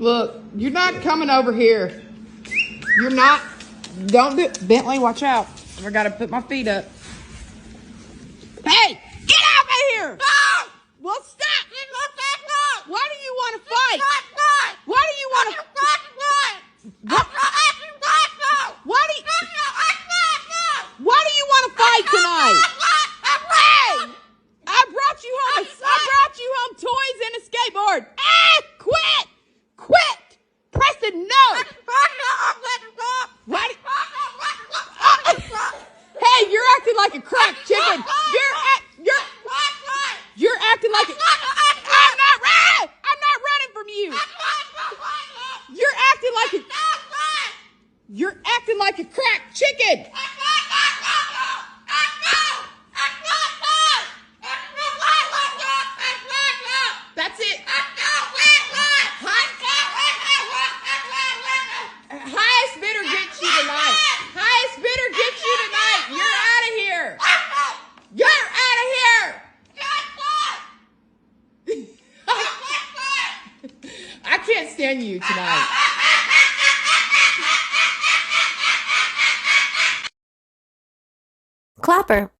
Look, you're not coming over here. You're not. Don't do it. Bentley, watch out. I gotta put my feet up. Hey, get out of here! No! Well, stop! Why do you want to fight? Why do you want to? Why do you want to fight tonight? Hey! I brought you home. I brought you home toys and a skateboard. Quit! Quit! Preston, no! Why? Hey, you're acting like a cracked chicken. You're acting like a. I'm not running from you. You're acting like a cracked chicken. That's it. Highest bidder gets you tonight. Highest bidder gets you tonight. You're out of here. You're out of here. I can't stand you tonight. Clapper.